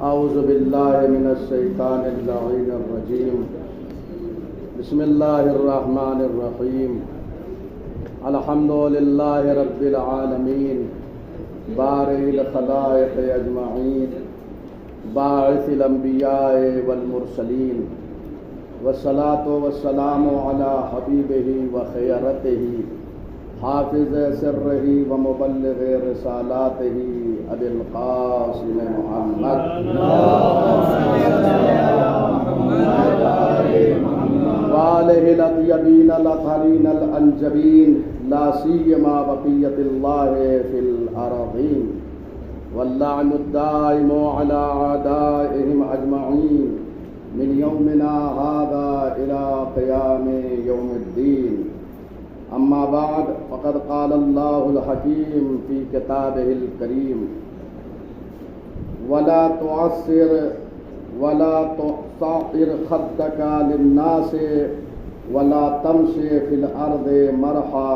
اعوذ باللہ من الشیطان اللعین الرجیم بسم اللہ الرحمن الرحیم الحمد للہ رب العالمین بارئ الخلائق اجمعین باعث الانبیاء والمرسلین والصلاة والسلام علی حبیبہ وخیرتہ حافظ سرہ ومبلغ رسالاتہ ابی القاسم محمد وآلہ الاطیبین الاطہرین الانجبین لا سیما بقیت اللہ فی الارضین واللعن الدائم علی اعدائہم اجمعین من یومنا هذا الى قیام یوم الدین اما بعد فقد قال اللہ الحکیم فی کتابہ الکریم ولا تعسر ولا تصعر خدک للناس ولا تمش فی الارض مرحا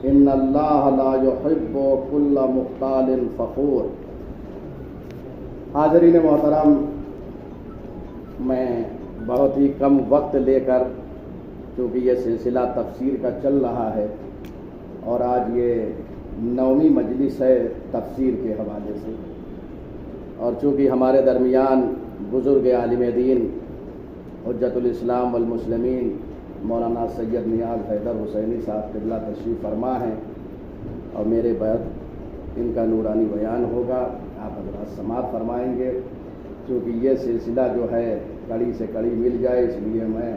ان اللہ لا يحب كل مختال فخور۔ حاضرین محترم، میں بہت ہی کم وقت لے کر، چونکہ یہ سلسلہ تفسیر کا چل رہا ہے اور آج یہ 9ویں مجلس ہے تفسیر کے حوالے سے، اور چونکہ ہمارے درمیان بزرگ عالم دین حجت الاسلام والمسلمین مولانا سید نیاز حیدر حسینی صاحب قبلہ تشریف فرما ہیں اور میرے بعد ان کا نورانی بیان ہوگا، آپ حضرات سماعت فرمائیں گے۔ چونکہ یہ سلسلہ جو ہے کڑی سے کڑی مل جائے، اس لیے میں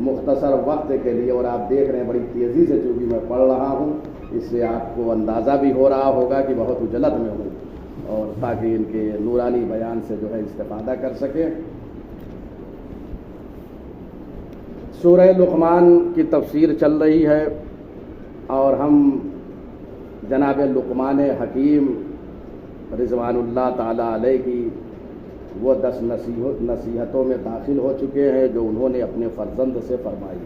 مختصر وقت کے لیے، اور آپ دیکھ رہے ہیں بڑی تیزی سے چونکہ میں پڑھ رہا ہوں، اس سے آپ کو اندازہ بھی ہو رہا ہوگا کہ بہت اجلت میں ہوں، اور تاکہ ان کے نورانی بیان سے جو ہے استفادہ کر سکیں۔ سورہ لقمان کی تفسیر چل رہی ہے اور ہم جناب لقمان حکیم رضوان اللہ تعالی علیہ کی وہ 10 نصیحتوں میں داخل ہو چکے ہیں جو انہوں نے اپنے فرزند سے فرمائی۔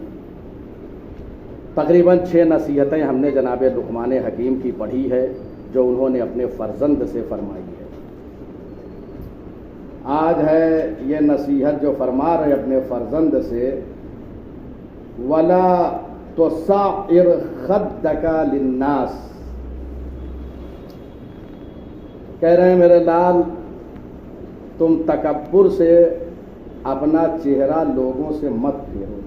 تقریباً 6 نصیحتیں ہم نے جناب لقمان حکیم کی پڑھی ہے جو انہوں نے اپنے فرزند سے فرمائی ہے۔ آج ہے یہ نصیحت جو فرما رہے اپنے فرزند سے، وَلَا تُصَعِّرْ خَدَّكَ لِلنَّاسِ، کہہ رہے ہیں میرے لال تم تکبر سے اپنا چہرہ لوگوں سے مت پھیرو۔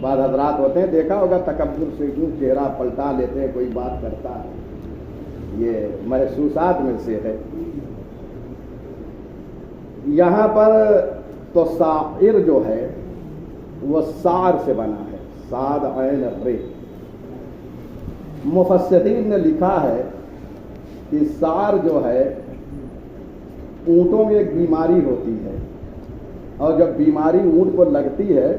بعض حضرات ہوتے ہیں، دیکھا ہوگا تکبر سے کیوں چہرہ پلٹا لیتے ہیں، کوئی بات کرتا ہے، یہ محسوسات میں سے ہے۔ یہاں پر تو صائر جو ہے وہ سار سے بنا ہے، صاد عین ر۔ مفسرین نے لکھا ہے کہ سار جو ہے اونٹوں میں ایک بیماری ہوتی ہے، اور جب بیماری اونٹ کو لگتی ہے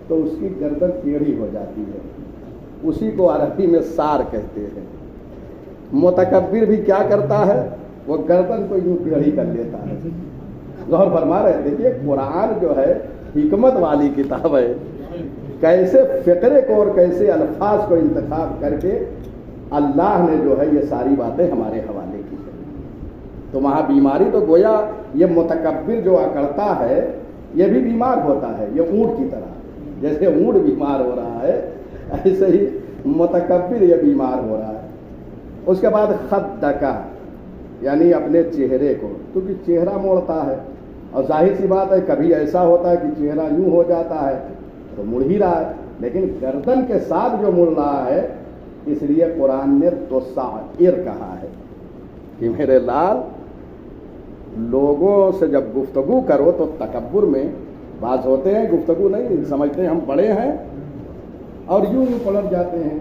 تو اس کی گردن ٹیڑھی ہو جاتی ہے، اسی کو عربی میں سار کہتے ہیں۔ متکبر بھی کیا کرتا ہے، وہ گردن کو یوں ٹیڑھی کر لیتا ہے۔ غور فرما رہے ہیں، دیکھیے قرآن جو ہے حکمت والی کتاب ہے، کیسے فقرے کو اور کیسے الفاظ کو انتخاب کر کے اللہ نے جو ہے یہ ساری باتیں ہمارے حوالے کی ہے۔ تو وہاں بیماری تو گویا یہ متکبر جو اکڑتا ہے یہ بھی بیمار ہوتا ہے، یہ اونٹ کی طرح، جیسے اونٹ بیمار ہو رہا ہے ایسے ہی متکبر یہ بیمار ہو رہا ہے۔ اس کے بعد خدکا، یعنی اپنے چہرے کو، کیونکہ چہرہ موڑتا ہے، اور ظاہر سی بات ہے کبھی ایسا ہوتا ہے کہ چہرہ یوں ہو جاتا ہے تو مڑ ہی رہا ہے، لیکن گردن کے ساتھ جو مڑ رہا ہے، اس لیے قرآن نے تو صائر کہا ہے کہ میرے لال لوگوں سے جب گفتگو کرو تو تکبر میں بعض ہوتے ہیں گفتگو نہیں سمجھتے ہیں ہم بڑے ہیں اور یوں پلٹ جاتے ہیں۔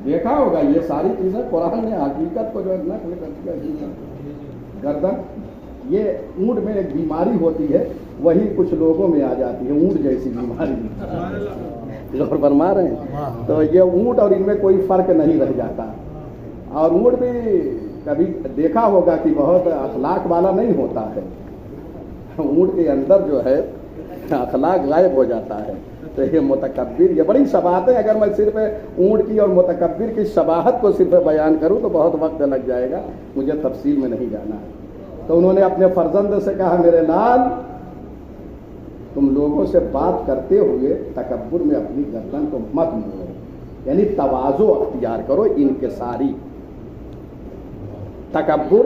دیکھا ہوگا یہ ساری چیزیں قرآن نے حقیقت کو جو ہے نقل کر دیا۔ گردن یہ اونٹ میں ایک بیماری ہوتی ہے، وہی کچھ لوگوں میں آ جاتی ہے، اونٹ جیسی بیماری۔ غور فرما رہے ہیں؟ تو یہ اونٹ اور ان میں کوئی فرق نہیں رہ جاتا، اور اونٹ بھی کبھی دیکھا ہوگا کہ بہت اخلاق والا نہیں ہوتا ہے، اونٹ کے اندر جو ہے اخلاق غائب ہو جاتا ہے۔ تو یہ متکبر، یہ بڑی شباہتیں، اگر میں صرف اونٹ کی اور متکبر کی شباہت کو صرف بیان کروں تو بہت وقت لگ جائے گا، مجھے تفصیل میں نہیں جانا ہے۔ तो उन्होंने अपने फर्जंद से कहा, मेरे लाल तुम लोगों से बात करते हुए तकब्बुर में अपनी गर्दन को मत मोड़ो, यानी तवाज़ो अख्तियार करो, इनकिसारी। तकब्बुर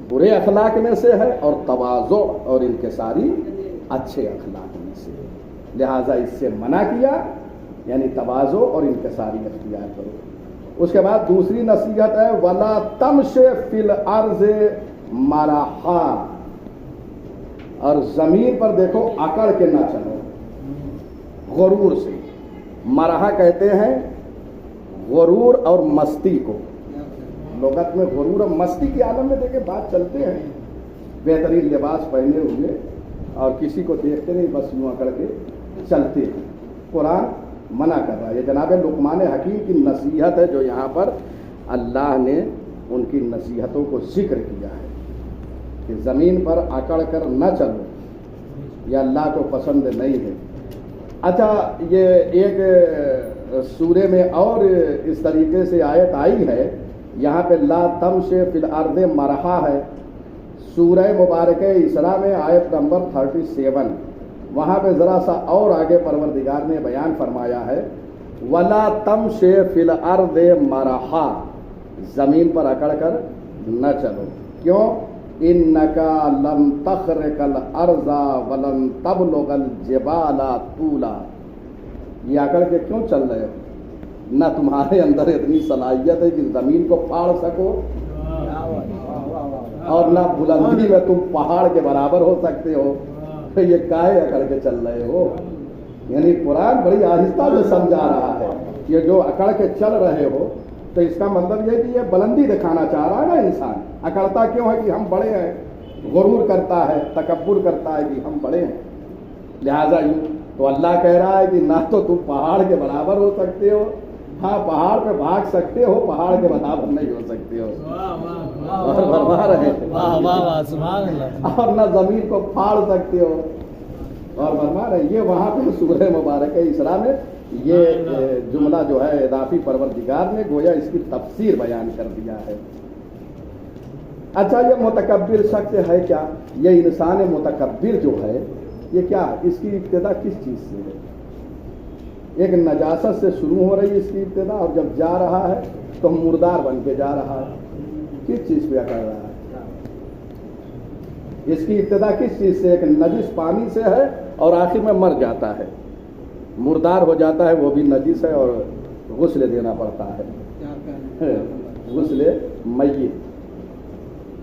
बुरे अखलाक में से है और तवाज़ो और इनकिसारी अच्छे अखलाक में से है, लिहाजा इससे मना किया, यानी तवाज़ो और इनकिसारी अख्तियार करो। उसके बाद दूसरी नसीहत है, वला तमशे फिल अर्ज़ मरहा, और जमीन पर देखो अकड़ के ना चलो, गुरूर से। मरहा कहते हैं गुरूर और मस्ती को, लुगत में गुरूर और मस्ती के आलम में देखे बात चलते हैं, बेहतरीन लिबास पहने हुए और किसी को देखते नहीं, बस यूं अकड़ के चलते हैं। कुरान मना कर रहा है। ये जनाब लुकमान हकीम की नसीहत है, जो यहाँ पर अल्लाह ने उनकी नसीहतों को जिक्र किया है कि ज़मीन पर अकड़ कर न चलो, यह अल्लाह को पसंद नहीं है। अच्छा, ये एक सूरे में और इस तरीके से आयत आई है, यहाँ पे ला तमशे फिल अर्ज़ मरहा है, सूरह मुबारक इसरा में आयत नंबर 37, वहाँ पे ज़रा सा और आगे परवरदिगार ने बयान फरमाया है, वला तमशे फिल अर्ज़ मरहा, ज़मीन पर अकड़ कर न चलो। क्यों? इन्नका लन तखरिकल अर्ज़ा वलन तबलुगल जिबाला तूला, ये अकड़ के क्यों चल रहे हो? न तुम्हारे अंदर इतनी सलाहियत है कि ज़मीन को फाड़ सको, और न बुलंदी में तुम पहाड़ के बराबर हो सकते हो, तो ये काहे अकड़ के चल रहे हो? यानी कुरान बड़ी आहिस्ता से समझा रहा है, ये जो अकड़ के चल रहे हो, तो इसका मतलब ये कि ये बुलंदी दिखाना चाह रहा है ना इंसान। अकड़ता क्यों है? कि हम बड़े हैं, गुरूर करता है, तकब्बुर करता है कि हम बड़े हैं, लिहाजा यूँ। तो अल्लाह कह रहा है कि ना तो तुम पहाड़ के बराबर हो सकते हो, हाँ पहाड़ पे भाग सकते हो, पहाड़ के बराबर नहीं हो सकते हो। और फरमा रहे हैं, और ना जमीन को फाड़ सकते हो, और फरमा रहे। ये वहाँ पे सूरह मुबारक इसरा में ये जुमला जो है इदाफी परवरदिगार ने गोया इसकी तफसीर बयान कर दिया है। अच्छा, ये मुतकब्बिर शख्स है क्या? ये इंसान मुतकब्बिर जो है ये क्या, इसकी इब्तिदा किस चीज़ से है? एक नजासत से शुरू हो रही है इसकी इब्तिदा, और जब जा रहा है तो मुर्दार बन के जा रहा है। किस चीज़ पे कर रहा है? इसकी इब्तिदा किस चीज़ से? एक नजिस पानी से है और आखिर में मर जाता है, मुर्दार हो जाता है, वो भी नजिस है और गुस्ल देना पड़ता है, गुस्ल मय्यत।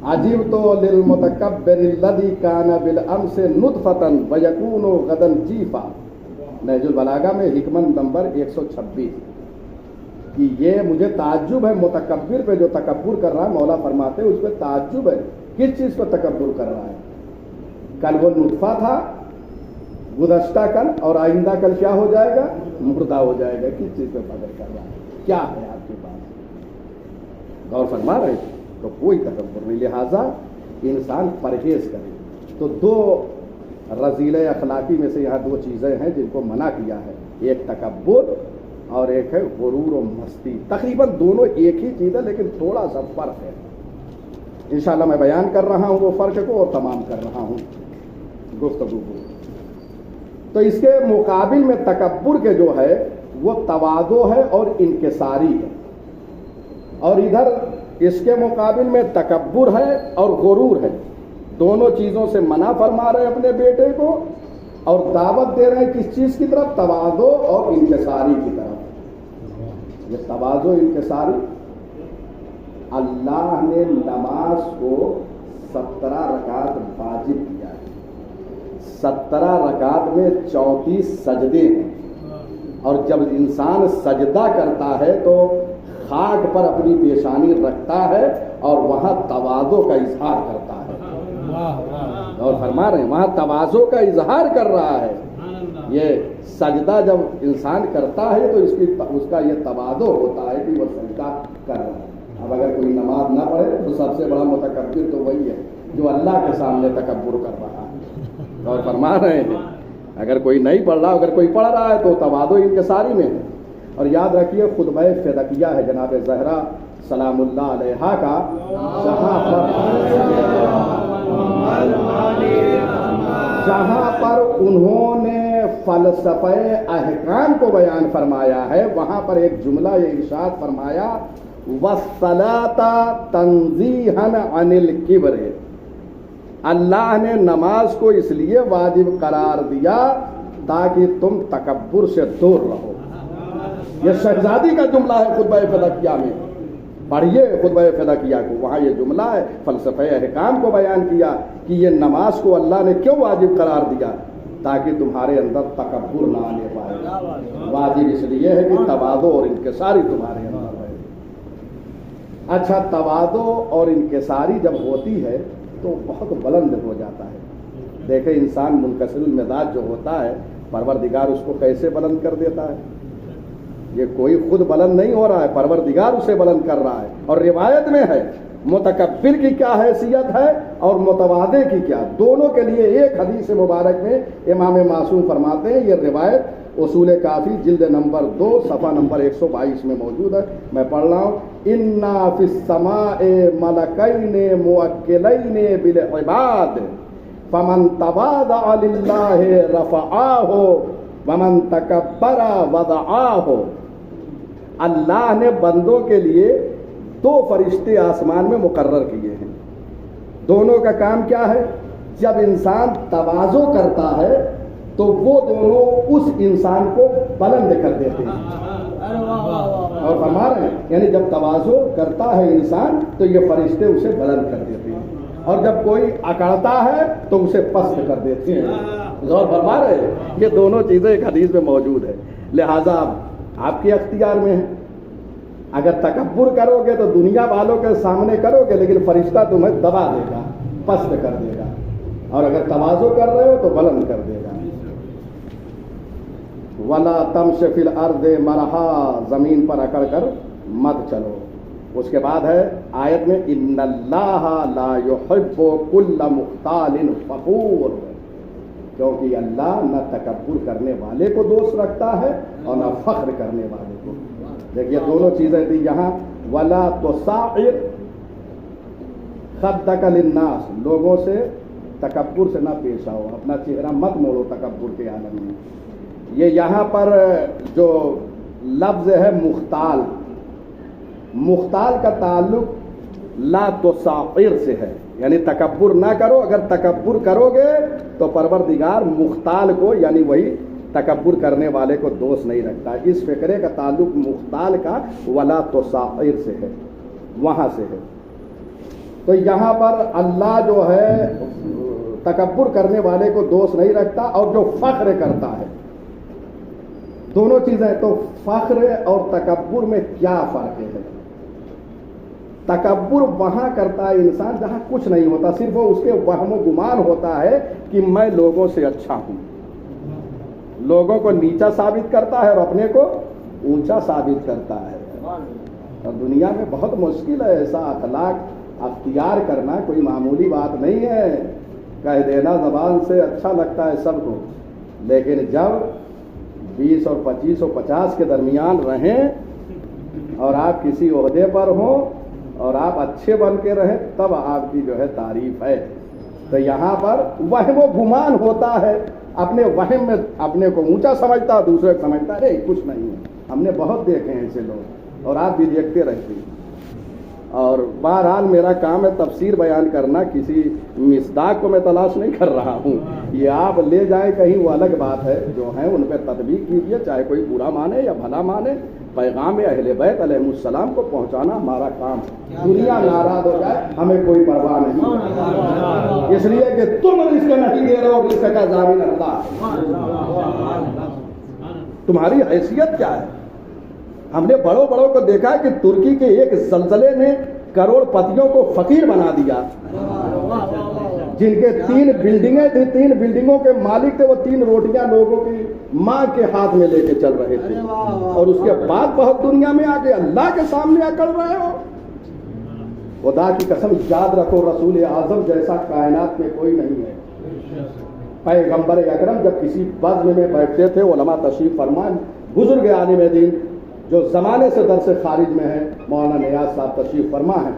अजीब तो लिल मुतकब्बिरिल्लज़ी काना बिल अम्स नुतफ़तन व यकूनु गदन जीफा, नहजुल बलागा में हिकमत नंबर 126, कि ये मुझे ताज्जुब है मुतकब्बिर पे, जो तकब्बुर कर रहा है। मौला फरमाते हैं उस पर ताज्जुब है, किस चीज़ पर तकब्बुर कर रहा है? कल वो नुतफ़ा था गुज़श्ता कल, और आइंदा कल क्या हो जाएगा? मुर्दा हो जाएगा। किस चीज़ पे फख्र कर रहा है? क्या है आपके पास? गौर फरमा रहे थे, तो कोई तकब्बुर नहीं। लिहाजा इंसान परहेज करे। तो दो रज़ीले अखलाकी में से यहाँ दो चीज़ें हैं जिनको मना किया है, एक तकब्बुर और एक है गुरूर और मस्ती। तकरीबन दोनों एक ही चीज़ है, लेकिन थोड़ा सा फ़र्क है। इंशाअल्लाह मैं बयान कर रहा हूँ वो फ़र्क को और तमाम कर रहा हूँ गुफ्तगू को। तो इसके मुकाबिल में तकब्बुर के जो है वो तवादो है और इनकिसारी है, और इधर इसके मुकाबिल में तकब्बुर है और गुरूर है। दोनों चीज़ों से मना फरमा रहे हैं अपने बेटे को, और दावत दे रहे हैं किस चीज़ की तरफ? तवादो और इनकिसारी की तरफ। ये तवादो इनकिसारी, अल्लाह ने नमाज को 17 रकात वाजिब किया है। 17 रकात में 34 सजदे हैं, और जब इंसान सजदा करता है तो खाक पर अपनी पेशानी रखता है और वहाँ तवाज़ो का इजहार करता है। और फरमा रहे हैं वहाँ तवाज़ो का इजहार कर रहा है। ये सजदा जब इंसान करता है तो उसका ये तवाज़ो होता है कि वो सजदा कर रहा है। अब अगर कोई नमाज ना पढ़े तो सबसे बड़ा मुतकब्बिर तो वही है जो अल्लाह के सामने तकब्बुर कर रहा है। और फरमा रहे हैं अगर कोई नहीं पढ़ रहा, अगर कोई पढ़ रहा है तो तवाज़ो इनकिसारी में है। और याद रखिए खुतबा फ़िदकिया है जनाब ज़हरा सलामुल्लाह अलैहा का, जहाँ पर जहाँ पर उन्होंने फलसफे अहकाम को बयान फरमाया है, वहाँ पर एक जुमला ये इरशाद फरमाया, वस्सलाता तंजीहन अनिल किब्र। अल्लाह ने नमाज को इसलिए वाजिब करार दिया ताकि तुम तकब्बुर से दूर रहो। ये शहजादी का जुमला है खुतबा फदकिया में, पढ़िए खुतबा फदकिया को, वहाँ ये जुमला है। फलसफे अहकाम को बयान किया कि ये नमाज को अल्लाह ने क्यों वाजिब करार दिया, ताकि तुम्हारे अंदर तकब्बुर ना आने पाए। वाजिब इसलिए है कि तवादो और इंकिसारी तुम्हारे अंदर है। अच्छा, तवादो और इंकिसारी जब होती है तो बहुत बुलंद हो जाता है। देखे इंसान मुनकसिरुल मिजाज जो होता है, परवरदिगार उसको कैसे बुलंद कर देता है। ये कोई खुद बुलंद नहीं हो रहा है, परवरदिगार उसे बुलंद कर रहा है। और रिवायत में है मुतकब्बिर की क्या हैसियत है और मुतवादे की क्या, दोनों के लिए एक हदीस मुबारक में इमाम मासूम फरमाते हैं। ये रिवायत उसूल काफ़ी जिल्द नंबर 2 सफ़ा नंबर 122 में मौजूद है। मैं पढ़ रहा हूँ, इन्ना फिस समाए मलकैने मुअक्किलैने बिल इबाद फमन तवादा लिल्लाहि रफ़आहु वमन तकब्बरा वदआहु। अल्लाह ने बंदों के लिए 2 फरिश्ते आसमान में मुकर्रर किए हैं। दोनों का काम क्या है, जब इंसान तवाज़ो करता है तो वो दोनों उस इंसान को बुलंद कर देते हैं। और फरमा रहे हैं, यानी जब तवाज़ो करता है इंसान तो ये फरिश्ते उसे बुलंद कर देते हैं, और जब कोई अकड़ता है तो उसे पस्त कर देते हैं। गौर फरमा रहे हैं, ये दोनों चीज़ें एक हदीस में मौजूद है। लिहाजा आपके अख्तियार में है। अगर तकब्बुर करोगे तो दुनिया वालों के सामने करोगे, लेकिन फरिश्ता तुम्हें दबा देगा, पस्त कर देगा। और अगर तवाज़ो कर रहे हो तो बुलंद कर देगा। वला तमश फिल अर्दे मरहा, जमीन पर अकड़ कर मत चलो। उसके बाद है आयत में, इन्नल्लाह ला युहिब्बु कुल्ला मुख्तालिन फखूर, क्योंकि अल्लाह न तकब्बुर करने वाले को दोस्त रखता है और न फख्र करने वाले को। देखिए दोनों चीजें थी यहाँ। वला तुसाइर खद्दक लिन्नास, लोगों से तकब्बुर से ना पेश आओ, अपना चेहरा मत मोड़ो तकब्बुर के आलम में। ये यहाँ पर जो लफ्ज़ है मुख्ताल, मुख्ताल का ताल्लुक ला तुसाइर से है, यानी तकब्बुर ना करो। अगर तकब्बुर करोगे तो परवरदिगार मुख्ताल को, यानी वही तकब्बुर करने वाले को दोष नहीं रखता। इस फ़िक्रे का ताल्लुक मुख्ताल का वला तुसाइर से है, वहाँ से है। तो यहाँ पर अल्लाह जो है तकब्बुर करने वाले को दोष नहीं रखता, और जो फ़ख्र करता है, दोनों चीज़ें। तो फ़ख्र और तकब्बुर में क्या फ़र्क है? तकब्बुर वहाँ करता है इंसान जहाँ कुछ नहीं होता, सिर्फ वो उसके वहम गुमान होता है कि मैं लोगों से अच्छा हूँ, लोगों को नीचा साबित करता है और अपने को ऊंचा साबित करता है। और दुनिया में बहुत मुश्किल है ऐसा अखलाक अख्तियार करना, कोई मामूली बात नहीं है। कह देना ज़बान से अच्छा लगता है सबको, लेकिन जब 20 और 25 और 50 के दरमियान रहें और आप किसी ओहदे पर हों और आप अच्छे बन के रहें, तब आपकी जो है तारीफ है। तो यहाँ पर वहम गुमान होता है, अपने वहम में अपने को ऊंचा समझता, दूसरे को समझता है कुछ नहीं है। हमने बहुत देखे हैं ऐसे लोग, और आप भी देखते रहते हैं। और बहरहाल मेरा काम है तफसीर बयान करना, किसी मिसदाक को मैं तलाश नहीं कर रहा हूँ। ये आप ले जाए कहीं वो अलग बात है, जो है उन पर तदबीक कीजिए, चाहे कोई बुरा माने या भला माने। पैगाम अहले बैत अलैहिमुस्सलाम को पहुँचाना हमारा काम। दुनिया नाराज हो जाए हमें कोई परवाह नहीं, इसलिए कि तुम रिस्क नहीं दे रहे हो, रिस्क का ज़ामिन अल्लाह। तुम्हारी हैसियत क्या है? हमने बड़ों बड़ों को देखा है कि तुर्की के एक जलजले ने करोड़पतियों को फकीर बना दिया। जिनके 3 बिल्डिंगें थी, 3 बिल्डिंगों के मालिक थे, वो 3 रोटियां लोगों की माँ के हाथ में लेके चल रहे थे, और उसके बाद बहुत दुनिया में आके अल्लाह के सामने अकड़ रहे हो। खुदा की कसम याद रखो, रसूल आजम जैसा कायनात में कोई नहीं है। पैगंबर अकरम जब किसी बज़्म में बैठते थे, उलमा तशरीफ फरमान, बुजुर्ग आलिम दीन जो ज़माने से दर से खारिज में है, मौलाना नियाज़ साहब तशरीफ फरमा है,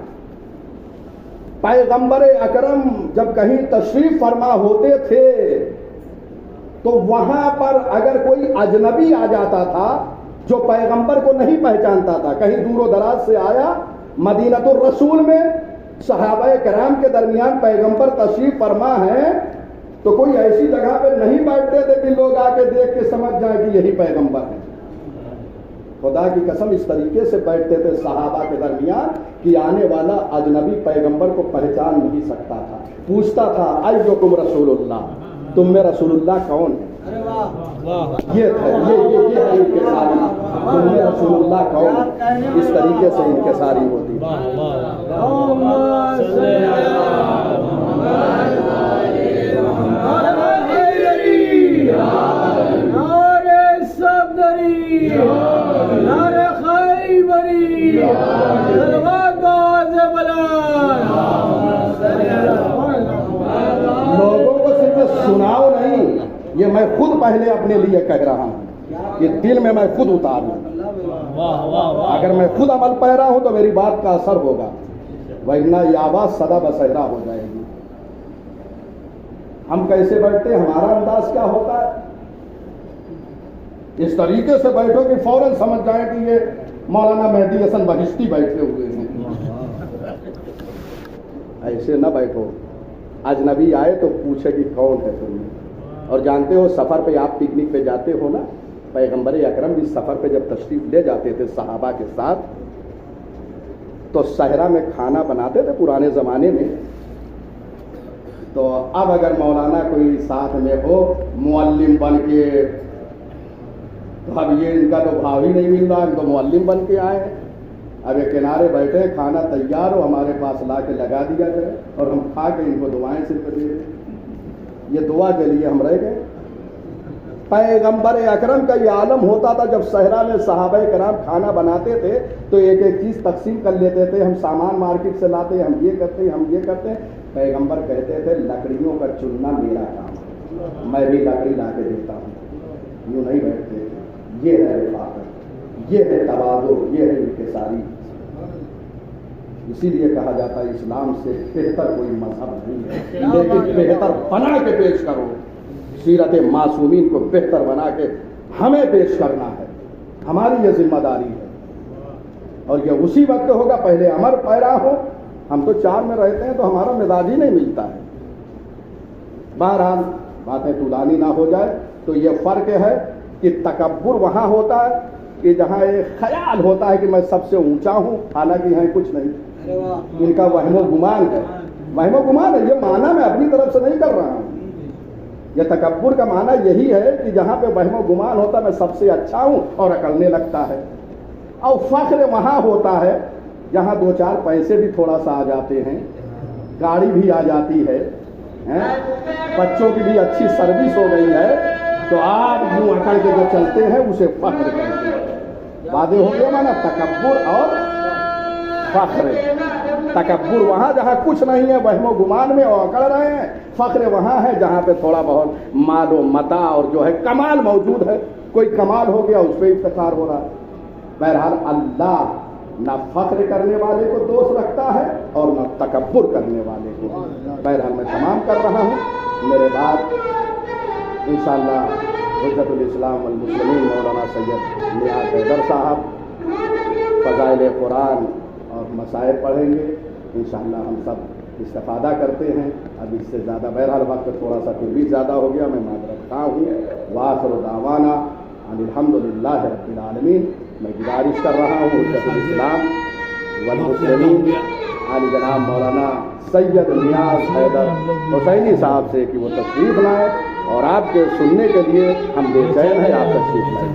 1 पैगंबर अकरम जब कहीं तशरीफ फरमा होते थे तो वहां पर अगर कोई अजनबी आ जाता था जो पैगंबर को नहीं पहचानता था, कहीं दूर दराज से आया, मदीनतुर रसूल में सहाबाए कराम के दरमियान पैगंबर तशरीफ फरमा है, तो कोई ऐसी जगह पे नहीं बैठते थे कि लोग आके देख के समझ जाए कि यही पैगंबर है। खुदा की कसम इस तरीके से बैठते थे सहाबा के दरमियान कि आने वाला अजनबी पैगंबर को पहचान नहीं सकता था। पूछता था अय्युकुम रसूलुल्लाह, तुम में रसूलुल्लाह कौन है? ये है इनके सारी, तुम में रसूलुल्लाह कौन, इस तरीके से इनके सारी होती। लोगों को सिर्फ सुनाओ नहीं, ये मैं खुद पहले अपने लिए कह रहा हूँ, ये दिल में मैं खुद उतार लूँ। अगर मैं खुद अमल पैरा हूँ तो मेरी बात का असर होगा, वरना ये आवाज सदा बसहरा हो जाएगी। हम कैसे बैठते, हमारा अंदाज क्या होता है? इस तरीके से बैठो कि फौरन समझ जाए कि ये मौलाना मेहदी हसन बहिश्ती बैठे हुए हैं। ऐसे न बैठो। अजनबी आए तो पूछे कि कौन है तुम। और जानते हो सफर पे आप पिकनिक पे जाते हो ना, पैगंबर अकरम भी सफर पे जब तशरीफ ले जाते थे सहाबा के साथ तो सहरा में खाना बनाते थे पुराने जमाने में। तो अब अगर मौलाना कोई साथ में हो मुअल्लिम बन के, तो अब ये इनका तो भाव ही नहीं मिल रहा, हम तो मुअल्लिम बन के आए हैं। अब ये किनारे बैठे, खाना तैयार हो, हमारे पास ला के लगा दिया जाए और हम खा के इनको दुआएं सिर्फ दे दें। ये दुआ के लिए हम रह गए। पैगंबर अकरम का ये आलम होता था, जब सहरा में सहाबाए कराम खाना बनाते थे तो एक एक चीज़ तकसीम कर लेते थे। हम सामान मार्केट से लाते, हम ये करते, हम ये करते। पैगंबर कहते थे लकड़ियों का चुनना मेरा काम है, मैं भी लकड़ी ला के देता हूँ। यूँ नहीं बैठते थे। ये है रिफाकत, ये है तवाज़ु, ये है इंकिसारी। इसीलिए कहा जाता है इस्लाम से बेहतर कोई मजहब नहीं है, लेकिन बेहतर बना के पेश करो। सीरत मासूमीन को बेहतर बना के हमें पेश करना है, हमारी ये जिम्मेदारी है। और ये उसी वक्त होगा, पहले अमर पैरा हो। हम तो चार में रहते हैं तो हमारा मिजाज ही नहीं मिलता है। बहरहाल बातें तुलानी ना हो जाए तो ये फर्क है कि तकब्बुर वहाँ होता है कि जहाँ एक ख्याल होता है कि मैं सबसे ऊंचा हूँ, हालांकि है कुछ नहीं। इनका वहमो गुमान है, वहमो गुमान है। ये माना मैं अपनी तरफ से नहीं कर रहा हूँ। यह तकब्बुर का माना यही है कि जहाँ पे वहमो गुमान होता है मैं सबसे अच्छा हूँ और अकलने लगता है। और फख्र वहाँ होता है जहाँ दो चार पैसे भी थोड़ा सा आ जाते हैं, गाड़ी भी आ जाती है, बच्चों की भी अच्छी सर्विस हो गई है, तो आप यूं अकड़ के जो चलते हैं उसे फख्र कहते हैं। वादे हो गया माना तकब्बुर और फख्र। तकब्बुर वहाँ जहाँ कुछ नहीं है, वहमो गुमान में और अकड़ रहे हैं। फख्र वहाँ है जहाँ पे थोड़ा बहुत मालो मता और जो है कमाल मौजूद है। कोई कमाल हो गया उस पर इफ्तिखार हो रहा है। बहरहाल अल्लाह न फख्र करने वाले को दोष रखता है और न तकब्बुर करने वाले को। बहरहाल मैं तमाम कर रहा हूँ। मेरे बाद इंशाअल्लाह हुज्जतुल इस्लाम वल मुस्लिमीन मौलाना सैयद नियाज़ हैदर साहब फ़ज़ाइल कुरान और मसाइल पढ़ेंगे। इंशाअल्लाह हम सब इस्तिफ़ादा करते हैं। अब इससे ज़्यादा बहरहाल वक्त थोड़ा सा फिर भी ज़्यादा हो गया, मैं माज़रत ख़्वाह हूँ। वाखिर दावाना अल्हम्दुलिल्लाहि रब्बिल आलमीन। मैं गुजारिश कर रहा हूँ हुज्जतुल इस्लाम वल मुस्लिमीन आली जनाब मौलाना सैयद नियाज़ हैदर हुसैनी साहब से कि वो तशरीफ़ लाएँ और आपके सुनने के लिए हम बेचैन हैं। आप तशरीफ़ लाएँ।